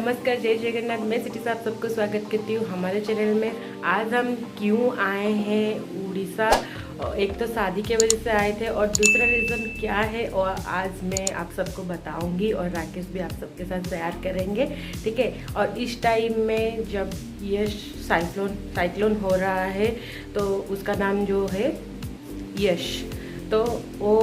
नमस्कार, जय जगन्नाथ। मैं सिटी से आप सबको स्वागत करती हूँ हमारे चैनल में। आज हम क्यों आए हैं उड़ीसा, एक तो शादी के वजह से आए थे और दूसरा रीज़न क्या है और आज मैं आप सबको बताऊंगी और राकेश भी आप सबके साथ शेयर करेंगे, ठीक है। और इस टाइम में जब ये साइक्लोन हो रहा है तो उसका नाम जो है यश, तो वो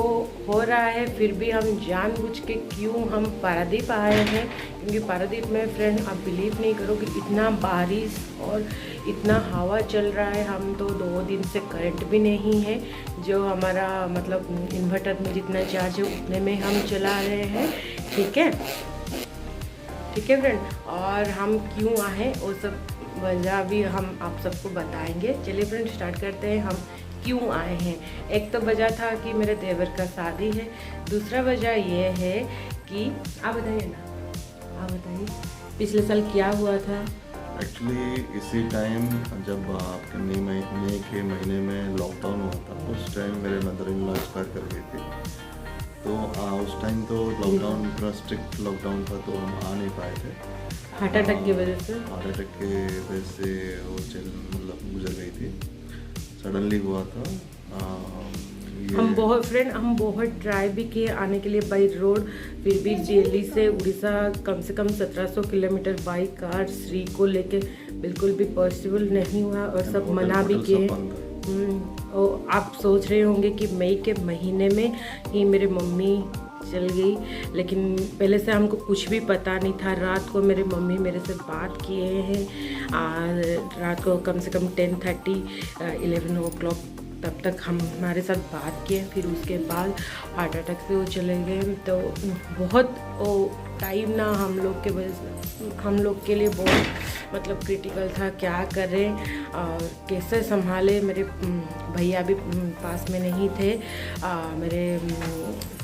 हो रहा है, फिर भी हम जानबूझ के क्यों हम पारादीप आए हैं, क्योंकि पारादीप में फ्रेंड आप बिलीव नहीं करोगे इतना बारिश और इतना हवा चल रहा है। हम तो 2 दिन से करंट भी नहीं है, जो हमारा मतलब इन्वर्टर में जितना चार्ज है उतने में हम चला रहे हैं, ठीक है फ्रेंड। और हम क्यों आए वो सब वजह भी हम आप सबको बताएंगे। चलिए फ्रेंड स्टार्ट करते हैं हम क्यों आए हैं। एक तो वजह था कि मेरे देवर का शादी है, दूसरा वजह ये है कि आप बताइए ना, आप बताइए पिछले साल क्या हुआ था। एक्चुअली इसी टाइम जब आपके मई के महीने में लॉकडाउन हुआ था, उस टाइम मेरे मदर इन लॉ एक्सपायर कर गई थी। तो उस टाइम तो लॉकडाउन पूरा स्ट्रिक्ट लॉकडाउन था, तो हम आ नहीं पाए थे हार्ट अटैक की वजह से। हार्ट अटैक के वजह से वो मतलब गुजर गई थी, सडनली हुआ था। हम बहुत ट्राई भी किए आने के लिए बाई रोड, फिर भी दिल्ली से उड़ीसा कम से कम 1700 किलोमीटर बाई कार श्री को लेके बिल्कुल भी पॉसिबल नहीं हुआ और सब मना भी किए। और आप सोच रहे होंगे कि मई के महीने में ही मेरी मम्मी चल गई, लेकिन पहले से हमको कुछ भी पता नहीं था। रात को मेरे मम्मी मेरे से बात किए हैं, रात को कम से कम 10:30 11 o'clock तब तक हमारे साथ बात किए। फिर उसके बाद हार्ट अटैक से वो चले गए। तो बहुत टाइम ना हम लोग के लिए बहुत मतलब क्रिटिकल था, क्या करें और कैसे संभाले। मेरे भैया भी पास में नहीं थे, मेरे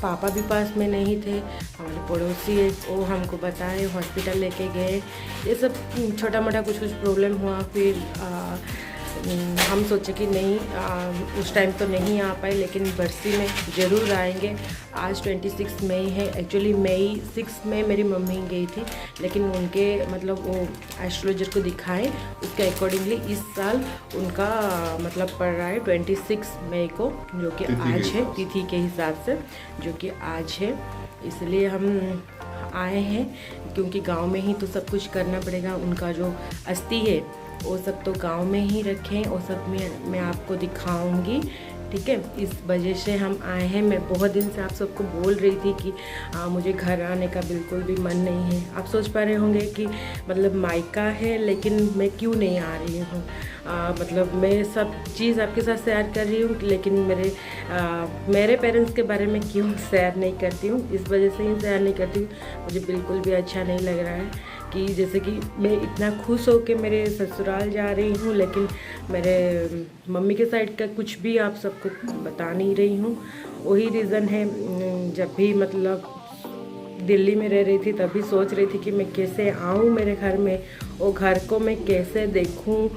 पापा भी पास में नहीं थे। हमारे पड़ोसी है वो हमको बताए, हॉस्पिटल लेके गए। ये सब छोटा मोटा कुछ प्रॉब्लम हुआ। फिर हम सोचे कि नहीं उस टाइम तो नहीं आ पाए, लेकिन बरसी में ज़रूर आएंगे। आज 26 मई है, एक्चुअली मई 6 में मेरी मम्मी गई थी, लेकिन उनके मतलब वो एस्ट्रोलॉजर को दिखाए, उसके अकॉर्डिंगली इस साल उनका मतलब पड़ रहा है 26 मई को, जो कि आज है, तिथि के हिसाब से जो कि आज है। इसलिए हम आए हैं क्योंकि गांव में ही तो सब कुछ करना पड़ेगा। उनका जो अस्थि है वो सब तो गांव में ही रखें, वो सब मैं आपको दिखाऊंगी, ठीक है। इस वजह से हम आए हैं। मैं बहुत दिन से आप सबको बोल रही थी कि मुझे घर आने का बिल्कुल भी मन नहीं है। आप सोच पा रहे होंगे कि मतलब मायका है लेकिन मैं क्यों नहीं आ रही हूँ। मतलब मैं सब चीज़ आपके साथ शेयर कर रही हूँ, लेकिन मेरे पेरेंट्स के बारे में क्यों शेयर नहीं करती हूँ, इस वजह से ही शेयर नहीं करती हूँ। मुझे बिल्कुल भी अच्छा नहीं लग रहा है कि जैसे कि मैं इतना खुश हो के मेरे ससुराल जा रही हूँ, लेकिन मेरे मम्मी के साइड का कुछ भी आप सबको बता नहीं रही हूँ। वही रीज़न है, जब भी मतलब दिल्ली में रह रही थी तभी सोच रही थी कि मैं कैसे आऊँ मेरे घर में, वो घर को मैं कैसे देखूँ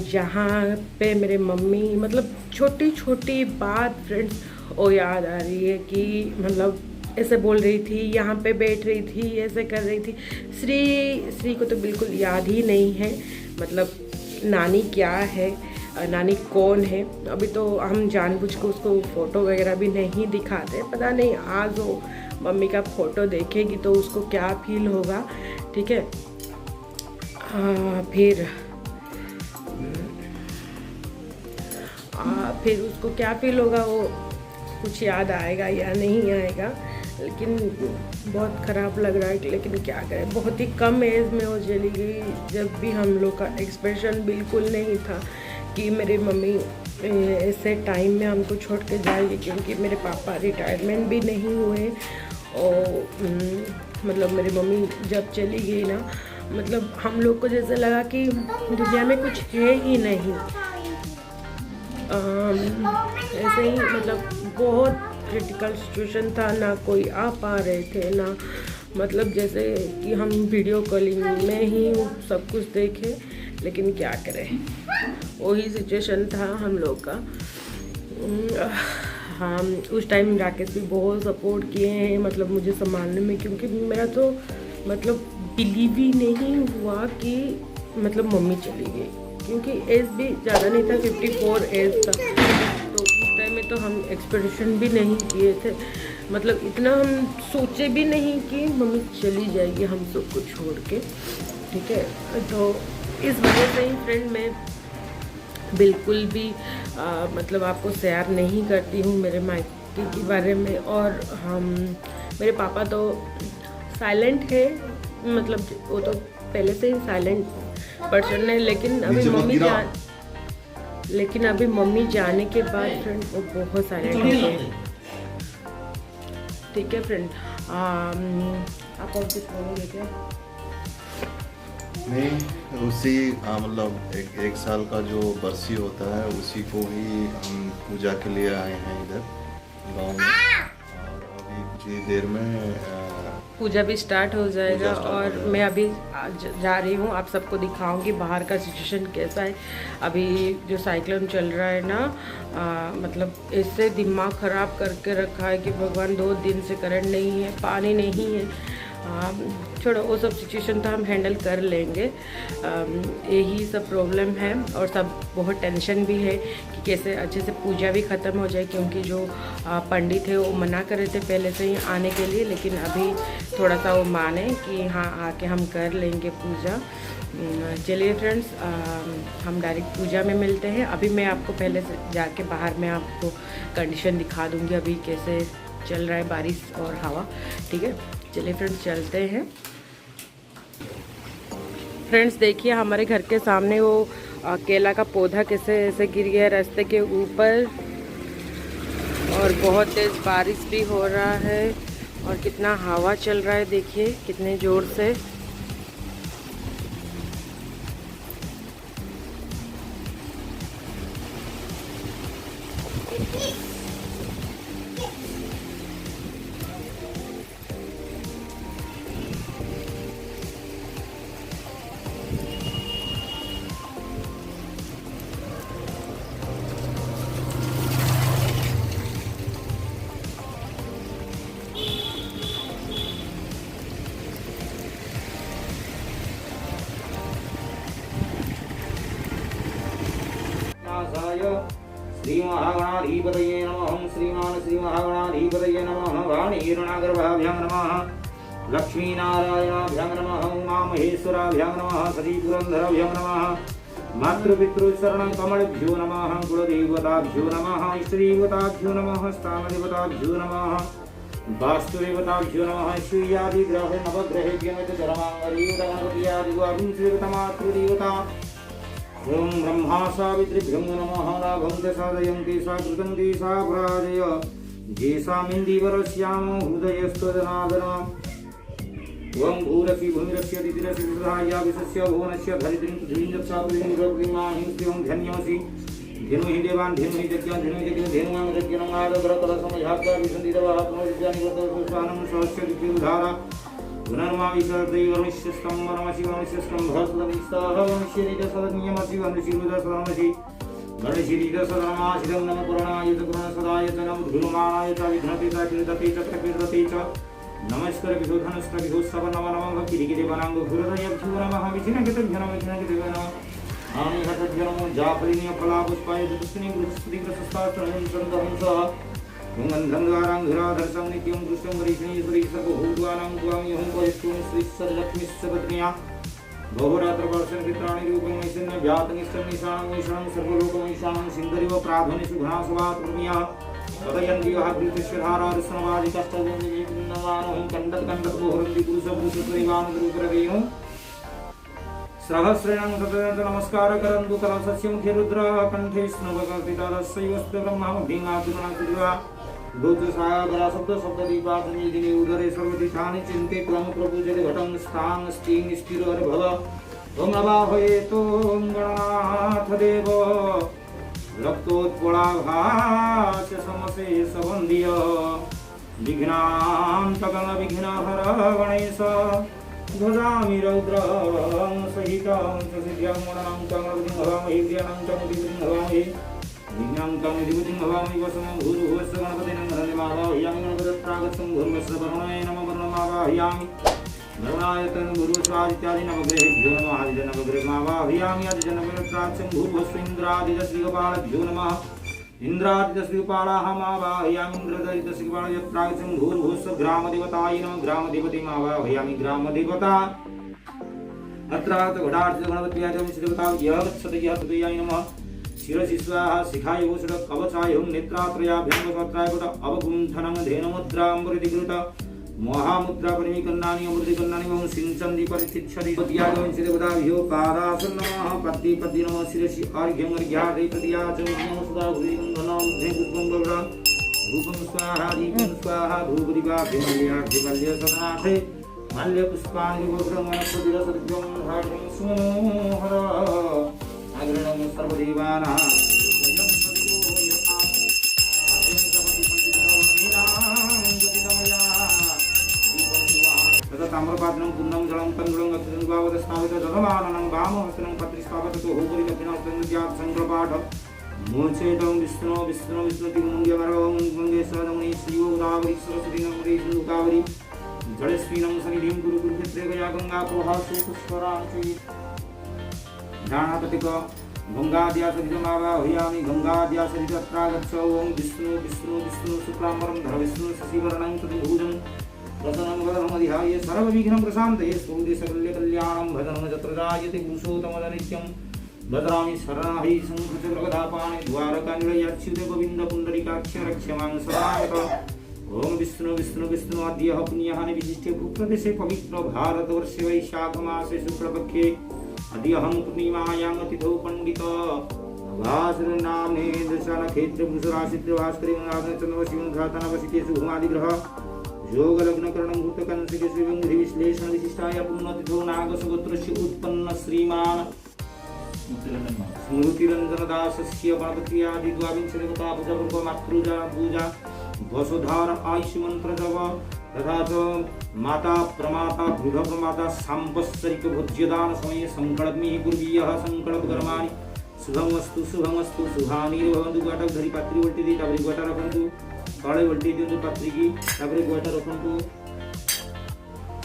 जहाँ पे मेरे मम्मी मतलब छोटी छोटी बात फ्रेंड्स वो याद आ रही है कि मतलब ऐसे बोल रही थी, यहाँ पे बैठ रही थी, ऐसे कर रही थी। श्री को तो बिल्कुल याद ही नहीं है मतलब नानी क्या है, नानी कौन है। अभी तो हम जानबूझ के उसको फ़ोटो वगैरह भी नहीं दिखाते। पता नहीं आज वो मम्मी का फ़ोटो देखेगी तो उसको क्या फील होगा, ठीक है। फिर उसको क्या फील होगा, वो कुछ याद आएगा या नहीं आएगा, लेकिन बहुत ख़राब लग रहा है। लेकिन क्या करें, बहुत ही कम एज में वो चली गई, जब भी हम लोग का एक्सप्रेशन बिल्कुल नहीं था कि मेरी मम्मी ऐसे टाइम में हमको छोड़ के जाएगी, क्योंकि मेरे पापा रिटायरमेंट भी नहीं हुए। और मतलब मेरी मम्मी जब चली गई ना, मतलब हम लोग को जैसे लगा कि दुनिया में कुछ है ही नहीं। ऐसे ही मतलब बहुत क्रिटिकल सिचुएशन था, ना कोई आ पा रहे थे, ना मतलब जैसे कि हम वीडियो कॉलिंग में ही सब कुछ देखें, लेकिन क्या करें, वही सिचुएशन था हम लोग का। हाँ, उस टाइम राकेश भी बहुत सपोर्ट किए हैं मतलब मुझे संभालने में, क्योंकि मेरा तो मतलब बिलीव ही नहीं हुआ कि मतलब मम्मी चली गई, क्योंकि एज भी ज़्यादा नहीं था, 54 एज था। तो उस टाइम में तो हम एक्सपेक्टेशन भी नहीं किए थे, मतलब इतना हम सोचे भी नहीं कि मम्मी चली जाएगी हम सबको छोड़ के, ठीक है। तो इस वजह से ही फ्रेंड मैं बिल्कुल भी मतलब आपको शेयर नहीं करती हूँ मेरे मायके के बारे में। और हम मेरे पापा तो साइलेंट है, मतलब वो तो पहले से ही साइलेंट पर्सन है, लेकिन अभी मम्मी जाने के बाद फ्रेंड वो बहुत साइलेंट हो गए, ठीक है फ्रेंड। आप और कुछ बोलोगे क्या? नहीं, उसी मतलब एक साल का जो बरसी होता है उसी को ही हम पूजा के लिए आए हैं इधर गाँव में। और अभी कुछ ही देर में पूजा भी स्टार्ट हो जाएगा। और मैं अभी जा रही हूँ, आप सबको दिखाऊंगी बाहर का सिचुएशन कैसा है। अभी जो साइक्लोन चल रहा है ना, मतलब इससे दिमाग ख़राब करके रखा है कि भगवान 2 दिन से करंट नहीं है, पानी नहीं है। छोड़ो वो सब सिचुएशन तो हम हैंडल कर लेंगे, यही सब प्रॉब्लम है। और सब बहुत टेंशन भी है कि कैसे अच्छे से पूजा भी ख़त्म हो जाए, क्योंकि जो पंडित है वो मना कर रहे थे पहले से ही आने के लिए, लेकिन अभी थोड़ा सा वो माने कि हाँ आके हम कर लेंगे पूजा। चलिए फ्रेंड्स, हम डायरेक्ट पूजा में मिलते हैं। अभी मैं आपको पहले से जाके बाहर में आपको कंडीशन दिखा दूँगी अभी कैसे चल रहा है बारिश और हवा, ठीक है। चलिए फ्रेंड्स चलते हैं। फ्रेंड्स देखिए हमारे घर के सामने वो केला का पौधा कैसे ऐसे गिर गया रास्ते के ऊपर, और बहुत तेज़ बारिश भी हो रहा है और कितना हवा चल रहा है, देखिए कितने ज़ोर से। श्रीमहागणाधिपतये नमः। श्रीमान श्रीमहागणाधिपतये नमः। वाणीर्णागर्भाभ्यां नमः। लक्ष्मीनारायणाभ्यां नमः। उमामहेश्वराभ्यां नमः। सतीपुरन्धराभ्यां नमः। मातृपितृचरण कमलभ्यो नमः। कुलदेवताभ्यो नमः। इष्टदेवताभ्यो नमः। स्थानदेवताभ्यो नमः। वास्तुदेवताभ्यो नमः। सूर्यादिग्रह नवग्रहेभ्यो नमः। धर्मांगदेवता ओम ब्रह्मा सावित्रीभ्यो नमः। नाभं च साधयन्ति सा कृतं ते सा पराजय जेषामिन्दीवरस्यामो हृदयस्त्वजनादनम्। ओम भूरसि भूमिरस्य दितिरसि विसहाया विशस्य भुवनस्य धरित्रीं पृथिवीं जप्सापृथिवीं प्रकृतिमाहिं श्रियं धन्योऽसि धेनुहि देवान् धेनुहि यज्ञान् धेनुहि यज्ञं धेनुमां यज्ञं आदभरतलसमयात्वा विसन्दितवः पुनरुज्जानि वर्तवस्वानं सहस्य दिव्योद्धारा पुनर्माविशर्दैवनिश्यस्तं वनमशिवनिश्यस्तं भस्वनिस्ताः वनिश्यरीतसदनियमसि वनिशिरुदसदमसि गणशिरीतसदनमाशिदं नमः पुराणाय च पुराणसदाय च नमः धूमानाय च विघ्नते च कृतते च प्रकृतते च नमस्कार विशोधनस्कर विशोत्सव नमः नमः भक्तिरिगिदेवानां हृदयभ्यो नमः विचिनकितभ्यो नमः विचिनकितभ्यो नमः आनिहतभ्यो नमो जाफलिनीय फलापुष्पाय दुष्टिनि वृक्षस्पतिग्रसस्तात्रहं सन्तहंसः गंधंगारांघ्राधर्षं नित्यं दृष्टं वरिष्णीश्वरी सर्वभूतानां त्वामिहं वरिष्ठं श्रीश्चरलक्ष्मीश्च पत्न्या बहुरात्रवर्षणचित्राणि रूपं ऐशन्य व्यातनिष्ठं निशानं ईशानं सर्वलोकमीशानं सिन्धरिव प्राधुनिषु घनासवात् प्रमिया पदयन्ति वः प्रीतिश्वधारारुष्णवादिकष्टव्यञ्जनीकृन्नवानोऽहं कण्डत्कण्डत्वोहरन्ति पुरुषपुरुषपरिवानुरुद्रवेणु सहस्रेणं ततत नमस्कार करन्तु कलसस्यं खिरुद्र कण्ठे स्नवकर्तितरस्यैवस्तु ब्रह्मामभीमातुलनाकुर्वा भूतसागरा सप्तदीपातनिदिने उदरे सर्वतीर्थानि चिन्ते त्वं प्रपूजते घटं स्थानं स्थिं स्थिरोर्भव ॐ नवाहयेतो गणनाथ देव रक्तोत्पलाभास्य समशेषवन्द्य विघ्नान्तगणविघ्नहर गणेश ध्वजामि रौद्रं सहितं सिद्ध्यं मरणं कमलवृद्धिं भवामि प्रियं च मुदिवृद्धिं भवामि विघ्नं तं विभूतिं भवामि वसमं भूर्भुवस्स गणपतिनं धनमावाहयामि गणपतित्रागतं भूर्भुवस्स वरुणाय नमः वरुणमावाहयामि नवनायतन गुरुस्वादित्यादि नवग्रहेभ्यो नमः आदित्य नवग्रहमावाहयामि आदित्य नवग्रहत्राक्षं भूर्भुवस्वेन्द्रादिदश्रीगोपालभ्यो नमः इंद्रादिदश्रीगोपालाहमावाहयामि इंद्रदरिदश्रीगोपालयत्राक्षं भूर्भुवस्व ग्रामदेवताय नमः ग्रामदेवतीमावाहयामि ग्रामदेवता अत्रात घटार्चित गणपत्याजं श्रीदेवता यवत्सदयः तदयाय नमः शिरसि स्वाहा शिखाय भूषण कवचाय हुं नेत्रात्रयाभ्यं वक्त्राय कोट अवगुंठनं धेनुमुद्राम्बरिकृत महामुद्रा परिमिकन्नानि अमृतिकन्नानि बहु सिंचन्ति परितिच्छति पत्यागं श्रीदेवताभ्यो पादासन नमः पद्ये पद्ये नमः शिरसि अर्घ्यं अर्घ्यादि प्रतियाजं नमः सदा भूरिं धनं पुष्पं गौरा रूपं स्वाहा दीपं स्वाहा भूपरिवाभ्यमल्यार्घ्यमल्य सदाथे मल्य पुष्पाणि गोत्रं वनस्पतिरसर्गं भागं स्मोहर अग्रणं सर्वदेवानां ताम्रपात्रं पुण्यं जलं तण्डुलं गच्छन् भावदस्तावित जगमाननं वामहस्तं पत्रिस्तावततो होपरि दक्षिणास्तं संकल्पाठ मोचेतं विष्णु विष्णु विष्णुतिमुङ्ग्यमरवं गङ्गेश्वरमुनि श्रीयो उदावरि सरस्वती नमरे सुकावरि जलस्वीनं सनिधिं गुरुकुलक्षेत्रे गया गंगा प्रभासु पुष्करांचि ध्यानापतिक गंगाद्यासरितमावाहयामि गंगाद्यासरितत्रागच्छ ओं विष्णु विष्णु विष्णु शुक्लाम्बरं धर विष्णु शशिवर्णं चतुर्भुजं प्रसन्नं वदनमधिहाय सर्वविघ्नं प्रशान्तये स्तुतिसकल्यकल्याणं भजनं जत्रजायते पुरुषोत्तमनित्यं भद्रामि शरणाहि शङ्खचक्रगदापाणि द्वारकानिलयाच्युते गोविन्दपुण्डरीकाक्ष रक्ष्यमां सदायत ओम विष्णु विष्णु विष्णु अद्य पुण्यहानि विशिष्टे भूप्रदेशे पवित्र भारतवर्षे वैशाखमासे शुक्लपक्षे अद्यहं पूर्णिमायां तिथौ पंडित भास्करनाम्ने दशनक्षेत्र पुरुषराशित्रभास्करे चन्द्रशिवं घातनवसिते शुभमादिग्रह योगलग्नकरणं भूतकंसिके श्रीवंधि विश्लेषण विशिष्टाय पुण्यतिथौ नागसगोत्रस्य उत्पन्न श्रीमान् स्मृतिरञ्जनदासस्य गणपत्यादि द्वाविंशतिवता पूजा मातृजा पूजा वसुधार आयुष मंत्र जप तथा च माता प्रमाता वृद्ध प्रमाता सांवत्सरिक भोज्यदान समये संकल्पमी पूर्वीयः संकल्प कर्माणि शुभमस्तु शुभानि भवन्तु गोटा धरी पात्री उल्टी दी तापरे गोटा रखन्तु तळे उल्टी दियन्तु पात्री की तापरे गोटा रखन्तु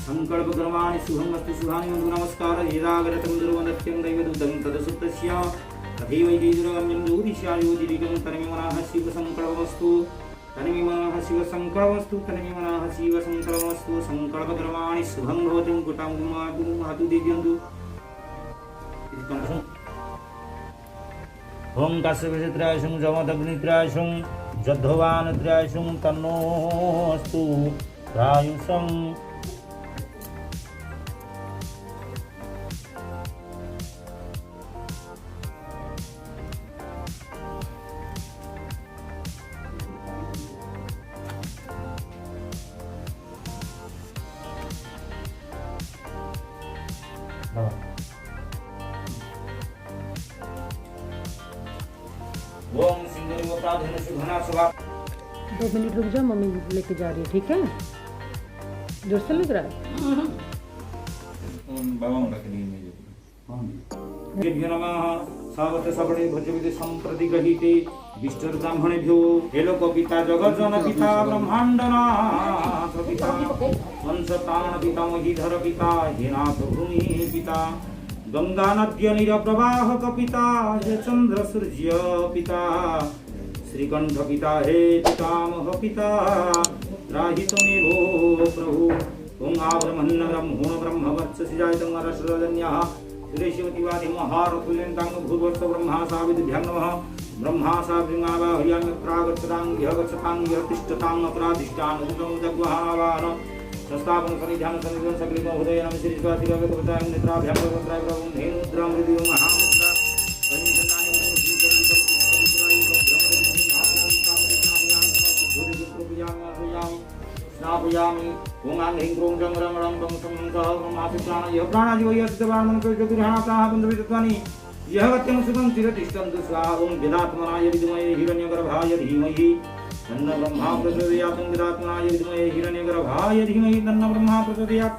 संकल्प कर्माणि शुभमस्तु शुभानि भवन्तु नमस्कार यदागरतं दुर्वन्दत्यं दैवदूतं तदसुप्तस्य तथैव जयजुरगम्यं ज्योतिष्या ज्योतिरिकं तन्मेमनः शिव संकल्पमस्तु तन्मेमनः शिव संकल्पमस्तु तन्मेमनः शिव संकल्पमस्तु संकल्प कर्माणि शुभं भवतु गोटां गुमातु दियन्तु ओम काश्यपक्षत्रायशं जमदग्नित्रायशं जद्धवानत्रायशं तन्नोऽस्तु प्रायुषं ओम सिंदूर प्राधन सुधना सभा 2 मिनट रुक जाओ, मम्मी लेके जा रही है, ठीक है? जोर से लग रहा है? बाबा मुंडा के लिए देभ्यो नमः सावत सबणे भजविदे संप्रति गहिते विष्णु ब्राह्मणेभ्यो हेलोक पिता जगज्जन पिता ब्रह्मांडनाथ पिता वंशतान पिता महीधर पिता हेनाथ भूमि पिता गंगा नद्य निरप्रवाहक पिता हे चंद्र सूर्य पिता श्रीकंठ पिता हे पितामह पिता राहितमेवो प्रभु ओं आब्रह्मण्य ब्रह्मोण ब्रह्मवत्ससि जायतं अरसरजन्यः सुरेशवतिवादि महारथुल्यन्तांग भूर्भुवस्व ब्रह्मा साविद्भ्यां नमः ब्रह्मा साविद्रिमावाहयामि प्रागच्छतां यगच्छतां यतिष्ठतां अपराधिष्ठान् उदं जग्वहावान संस्थापन सन्निधान सन्निधान सकलितो हृदय नमः श्री स्वाति भगवतां नेत्राभ्यां भगवत्राय प्रभुं धेनुद्रां हृदयो महामुद्रा परिजनानि स्नापयामि ओं आं ह्रीं क्रों जं रं रं तं सं सः मासि प्राणय प्राणादिव यस्यवामनं प्रज्योतिर्हाताः बन्धुविदत्वानि यः गत्यं सुखं चिरतिष्ठन्तु स्वाहा ओं वेदात्मनाय विद्महे हिरण्यगर्भाय धीमहि तन्न ब्रह्मा प्रचोदयात् ओं वेदात्मनाय विद्महे हिरण्यगर्भाय धीमहि तन्न ब्रह्मा प्रचोदयात्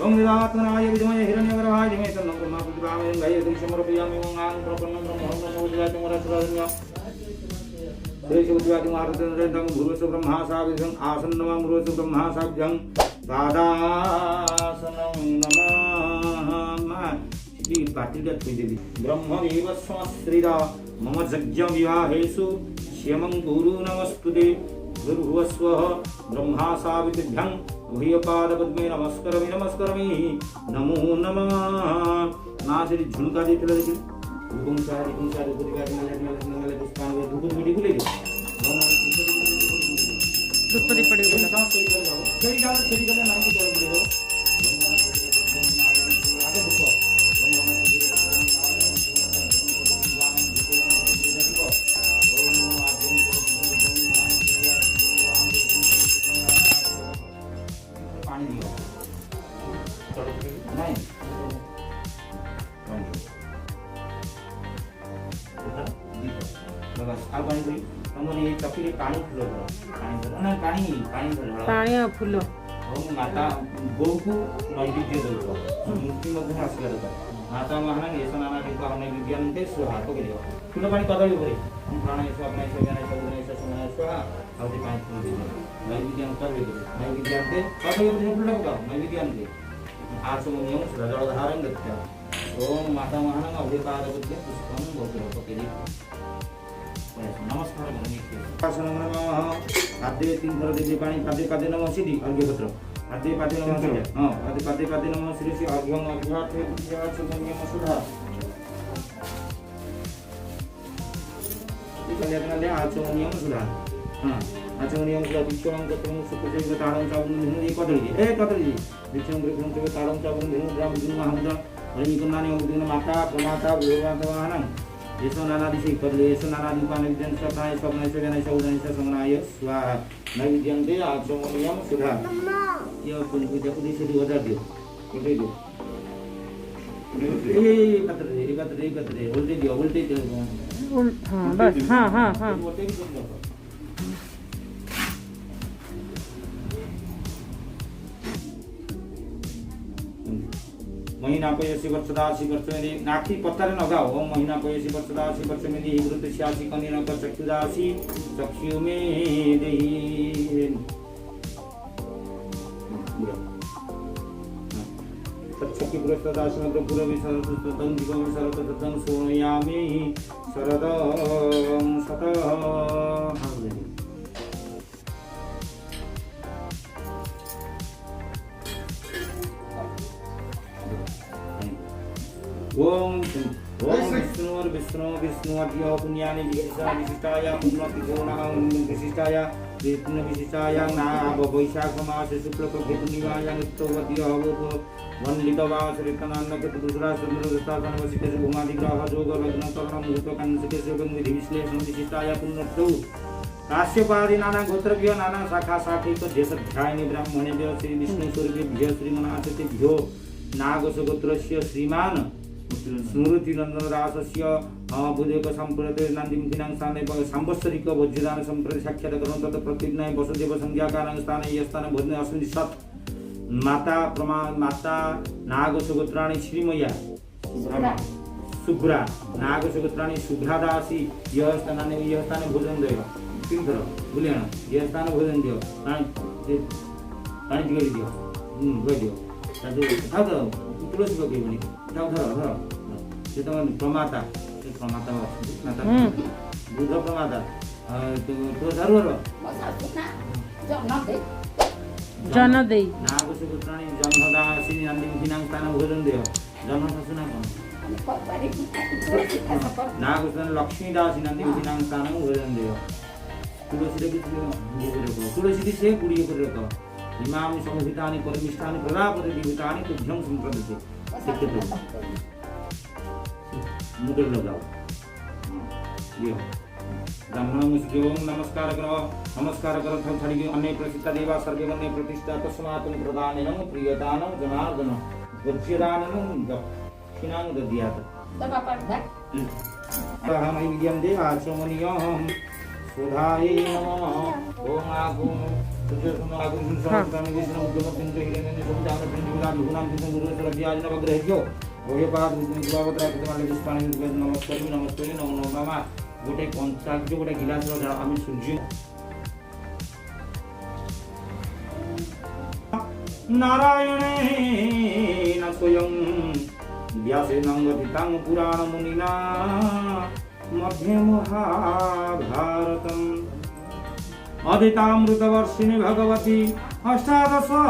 ओं वेदात्मनाय विद्महे हिरण्यगर्भाय धीमहि तन्न ब्रह्मा प्रचोदयात् ओं गायत्री समर्पयामि ओं आं प्रपन्नं ब्रह्मणं नमोदिवातं वरसराजन्य श्री शिवद्वाति महारजं भूर्वस्व ब्रह्मा साविद्यं आसन्नवां भूर्वस्व ब्रह्मा साविद्यं पादासनं नमः श्री बाटिका थोइदेवी ब्रह्मदेव संश्रिता मम यज्ञ विवाहेषु क्षेमं कुरु नमस्तुते गुरुवस्वः ब्रह्मा सावित्र्यं भूयपादपद्मे नमस्करामि नमो नमः ना से झुमका दे चला देखिए हुकुम सारी उपरिवार में पुष्पान में धूप मिट्टी को ले लो दुपदी पड़ी बोला चली जाओ ना की तोड़ पड़े हो आगे देखो पानी दियो नहीं बस आ पानी पड़ी हमने ये चपली पानी फुलो पानी पानी फूल हम माता गौ को नैवेद्य देबो मूर्ति मध्ये आसला दरकार माता महान ये सनाना के हम नैवेद्य अंते स्वाहा को दियो फुल पानी कदली भरे हम प्राण ये अपना से ज्ञान से गुण से सुना स्वाहा और दे पानी फुल दियो नैवेद्य अंतर वे नैवेद्य अंते कदली भरे फुल लगा नैवेद्य अंते आचमनियम जल धारण गत्या ओम माता महान अभिकार बुद्धि पुष्पम गोत्र पकेली नमस्कार नमः खाद्य 3 थर देवी पानी खाद्य नमः सिद्धि अर्घ्य पत्र खाद्य नमः सिद्धि हां खाद्य नमः श्री श्री अर्घ्यम अर्घ्यार्थे पूजाचमनियम सुधा इकल्याकनाले आचमनियम सुधा हां आचमनियम सुधा विक्षणं गतम सुखजैव तारं चावुन धिनु कदली विक्षणं गृहं च तारं चावुन धिनु ग्राम धिनु महामंत्र हरिकन्नानि उदिन माता प्रमाता भगवान येसो नानादि से कर ले येसो नानादि उपान विद्यन सताय सबनय से गणय सौदनय से समनाय स्वाहा नैवेद्यन्ते आचमनियम सुधा ये कुल पूजा को दिसे 2000 दियो कोटे दियो ए कतरे उल्टे दियो हां बस हां महीना पयसी वर्षदासी वर्षमेदी नाखी पत्तर नगाओ ओम महीना पयसी वर्षदासी वर्षमेदी वृत श्यासी कन्या नगर चक्षुदासी चक्षु में देहि सच्चकी पुरस्तादासी नगर पुरवी सरतम दिगम सरतम सोनयामि शरदं सतः ओम विष्णुवर्यो पुण्यानि विशिष्टाय पुण्यति गुणां विशिष्टाय पुण्य विशिष्टाय नाम वैशाख मासे शुक्लपक्षे पूर्णिमायां नित्यवती अवो वन्दितवासरितनान्नके दुसरा सुन्दरदस्तासन वसिते भूमादिग्रह जोग लग्न कर्ण मुहूर्त कांसिके सेवं विधि विश्लेषण विशिष्टाय पुण्यत्व काश्यपादि नाना गोत्रभ्यो नाना शाखा शाखिक देशध्यायिनी ब्राह्मणेभ्यो श्री विष्णु स्वरूपेभ्यो श्रीमनाथिभ्यो नागस गोत्रस्य श्रीमान स्मृति नंदन दासस्य बुधेक संप्रते नंदिमुखिनां स्थाने संवत्सरिक वज्रदान संप्रते साक्षात करों तत् प्रतिज्ञाय वसुदेव संज्ञाकारं स्थाने यस्थाने भोजने अस्मिन् सत् माता नागसुगोत्राणि श्रीमया शुभ्रा नागसुगोत्राणि शुभ्रा दासी यह स्थाने भोजन देव 3 थर बुलियाना यह स्थान भोजन दियो पानी दियो दियो तादो तुलसी बगे बनी धर ये तो प्रमाता माता बुध प्रमाता तो धर जन दे नागसुगोत्राणि जन्मदासी नंदिमुखिनां स्थान भोजन देव जन्म ससुना कोन नागसुगोत्राणि लक्ष्मीदासी नंदिमुखिनां स्थान भोजन देव तुलसी से गुड़ी कर रखो इमाम संहितानि परमिष्ठानि प्रदापति विभूतानि तुभ्यं संप्रदते मुद्र लगाओ ये ब्राह्मण मुझे नमस्कार करो थम छड़ी अन्य प्रसिद्ध देवा सर्वे अन्य प्रतिष्ठा तस्मात् प्रदानेन प्रियदानं जनार्दन वज्रदानं दक्षिणां दद्यात् अहं विद्यं दे आचमनियं सुधाये नमः ओम आगो तुझे आगो संस्कृतानि विष्णु उद्गमतिं हिरण्यं समुदान प्रिंदिवाद गुणां विष्णु गुरु सरव्याज नवग्रहज्ञो भोयपाद विष्णुबावत्रा कृतमाले पुष्पाणि नमस्कार नमो नमः गोटे पंचाग्य गोटे गिलास आम सूर्य नारायणेन स्वयं व्यासेन गदितं पुराणमुनिना मध्ये महाभारतम् अदितामृतवर्षिणि भगवती अष्टादशाध्यायिनी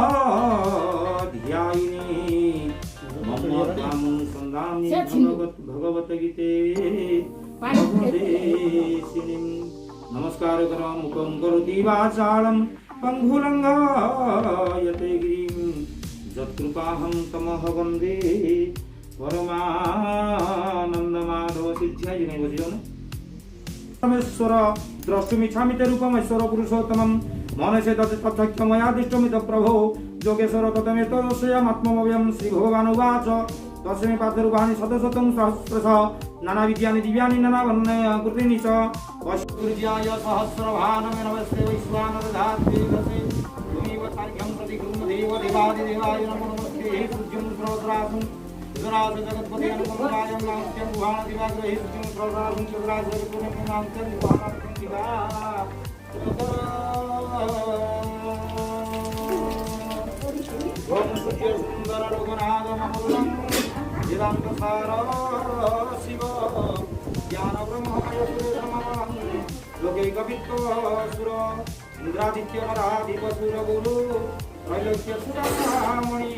ममोद्धामुसन्धामि भगवद्गीते भगवदेशिनीं नमस्कार करो मुखं करोति वाचालं पङ्गुलङ्घयते गिरिं यत्कृपाहं तमः वन्दे परमानन्दमाधव सिद्ध्याय बुझियो न परमेश्वर द्रष्टुमिच्छामि ते रूपमेश्वर पुरुषोत्तमं मनसे तथ्य मया दिष्टमित प्रभो योगेश्वर ततमेतदस्यात्ममव्यं श्रीभगवानुवाच तस्मै पात्ररूपाणि शतशतं सहस्रशः नानाविद्यानि दिव्यानि नानावर्णकृतीनि च पश्यपूज्याय सहस्रभानमेनवस्ते वैश्वानरधात्ते त्वमेव सार्घ्यं प्रतिगृह्णदेव देवादिदेवाय नमो नमस्ते हे सूर्यं सहस्रासं सुराज जगत्पते अनुपमरायं नास्त्यं गुहाण दिवाग्रहे सूर्यं सहस्रासं सुराज जगत्पते नास्त्यं गुहाणार्थं दिवा ओम सूर्य सुंदर रघुनाथ महोदय वेदांत सार शिव ज्ञान ब्रह्ममय सुरेशमहं लोके कवित्व सुर इंद्रादित्य नराधिप सुर गुरु त्रैलोक्य सुरामणि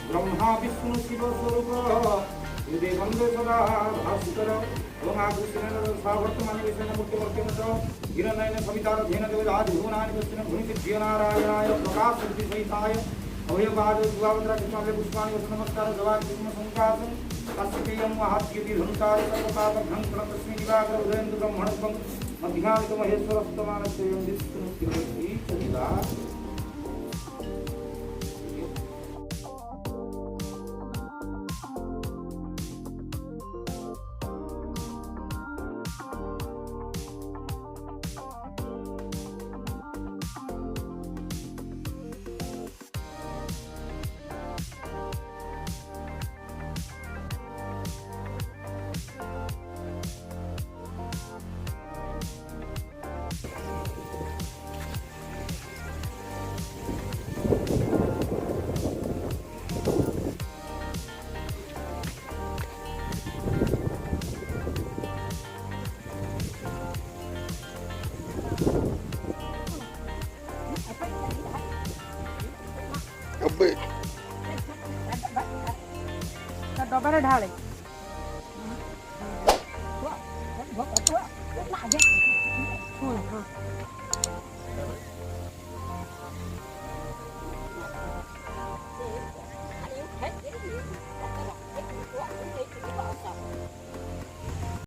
ब्रह्मा विष्णु शिव स्वरूप हृदय वंदे सदा भास्कर ओम आकृष्ण सावर्तमान विष्णु मूर्ति गिरनयन सविता धेन देवदादि भुवनानि पश्चिम भूमि सिद्धिय नारायणाय प्रकाश सिद्धि सहिताय अभयपाद दुर्गावंद्रा कृष्णाले पुष्पाणि वसन नमस्कार जवान कृष्ण संकासं अस्तेयं महाद्युति धनुकाय सर्वपाप भ्रंश तस्मै दिवाकर उदयन्तु ब्रह्मणस्वं मध्यामित महेश्वरस्तमानस्यं विष्णु किमति चलिदा डब्बारे ढाले